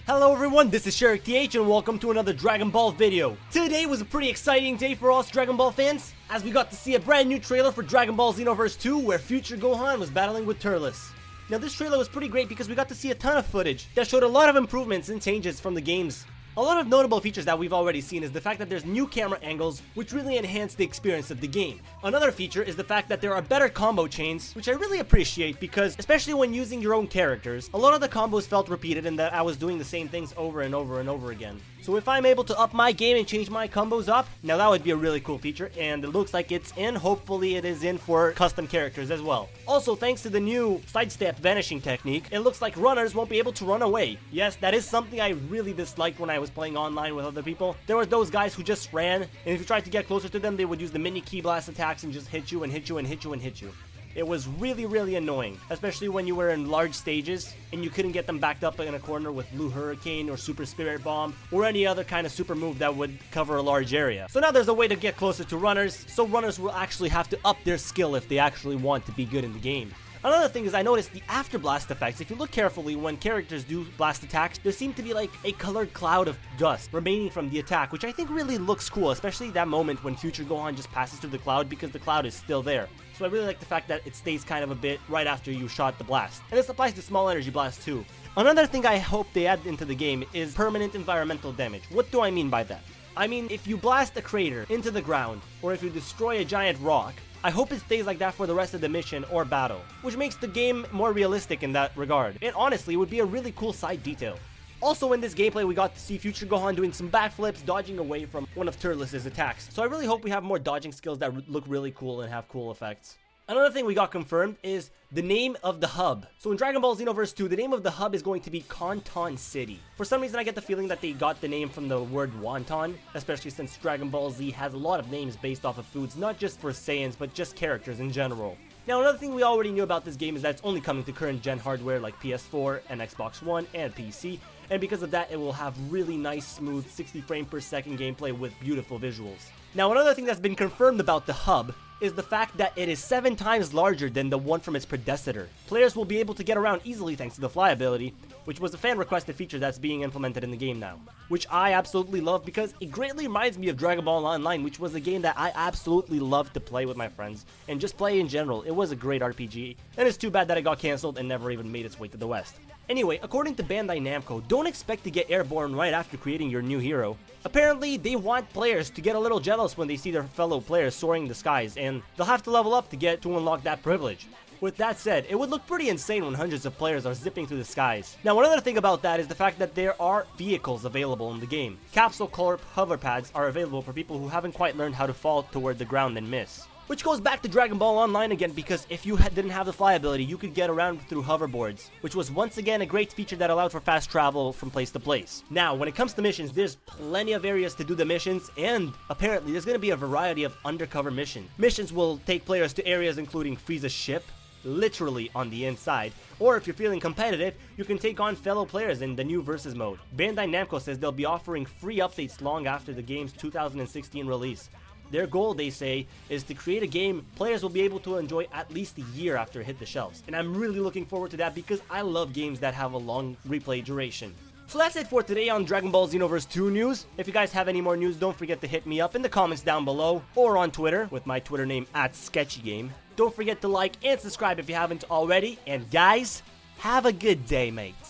Hello everyone, this is SherikTH and welcome to another Dragon Ball video. Today was a pretty exciting day for us Dragon Ball fans, as we got to see a brand new trailer for Dragon Ball Xenoverse 2 where future Gohan was battling with Turles. Now this trailer was pretty great because we got to see a ton of footage that showed a lot of improvements and changes from the games. A lot of notable features that we've already seen is the fact that there's new camera angles, which really enhance the experience of the game. Another feature is the fact that there are better combo chains, which I really appreciate because, especially when using your own characters, a lot of the combos felt repeated and that I was doing the same things over and over and over again. So if I'm able to up my game and change my combos up, now that would be a really cool feature, and it looks like it's in. Hopefully it is in for custom characters as well. Also, thanks to the new sidestep vanishing technique, it looks like runners won't be able to run away. Yes, that is something I really disliked when I was playing online with other people. There were those guys who just ran, and if you tried to get closer to them, they would use the mini ki blast attacks and just hit you and hit you and hit you and hit you. It was really annoying, especially when you were in large stages and you couldn't get them backed up in a corner with Blue Hurricane or Super Spirit Bomb or any other kind of super move that would cover a large area. So now there's a way to get closer to runners, so runners will actually have to up their skill if they actually want to be good in the game. Another thing is I noticed the after blast effects. If you look carefully, when characters do blast attacks, there seemed to be like a colored cloud of dust remaining from the attack, which I think really looks cool, especially that moment when future Gohan just passes through the cloud because the cloud is still there. So I really like the fact that it stays kind of a bit right after you shot the blast. And this applies to small energy blasts too. Another thing I hope they add into the game is permanent environmental damage. What do I mean by that? I mean, if you blast a crater into the ground, or if you destroy a giant rock, I hope it stays like that for the rest of the mission or battle, which makes the game more realistic in that regard. And honestly, it would be a really cool side detail. Also in this gameplay, we got to see future Gohan doing some backflips, dodging away from one of Turles' attacks. So I really hope we have more dodging skills that look really cool and have cool effects. Another thing we got confirmed is the name of the hub. So in Dragon Ball Xenoverse 2, the name of the hub is going to be Canton City. For some reason, I get the feeling that they got the name from the word wonton, especially since Dragon Ball Z has a lot of names based off of foods, not just for Saiyans, but just characters in general. Now, another thing we already knew about this game is that it's only coming to current gen hardware like PS4 and Xbox One and PC, and because of that, it will have really nice, smooth 60 frame per second gameplay with beautiful visuals. Now, another thing that's been confirmed about the hub is the fact that it is 7 times larger than the one from its predecessor. Players will be able to get around easily thanks to the fly ability, which was a fan requested feature that's being implemented in the game now. Which I absolutely love because it greatly reminds me of Dragon Ball Online, which was a game that I absolutely loved to play with my friends, and just play in general. It was a great RPG, and it's too bad that it got cancelled and never even made its way to the West. Anyway, according to Bandai Namco, don't expect to get airborne right after creating your new hero. Apparently, they want players to get a little jealous when they see their fellow players soaring the skies, and they'll have to level up to get to unlock that privilege. With that said, it would look pretty insane when hundreds of players are zipping through the skies. Now, another thing about that is the fact that there are vehicles available in the game. Capsule Corp hover pads are available for people who haven't quite learned how to fall toward the ground and miss. Which goes back to Dragon Ball Online again, because if you didn't have the fly ability, you could get around through hoverboards, which was once again a great feature that allowed for fast travel from place to place. Now, when it comes to missions, there's plenty of areas to do the missions, and apparently there's going to be a variety of undercover missions. Missions will take players to areas including Frieza's ship, literally on the inside, or if you're feeling competitive, you can take on fellow players in the new versus mode. Bandai Namco says they'll be offering free updates long after the game's 2016 release. Their goal, they say, is to create a game players will be able to enjoy at least a year after it hit the shelves. And I'm really looking forward to that because I love games that have a long replay duration. So that's it for today on Dragon Ball Xenoverse 2 news. If you guys have any more news, don't forget to hit me up in the comments down below or on Twitter with my Twitter name @SketchyGame. Don't forget to like and subscribe if you haven't already. And guys, have a good day, mates.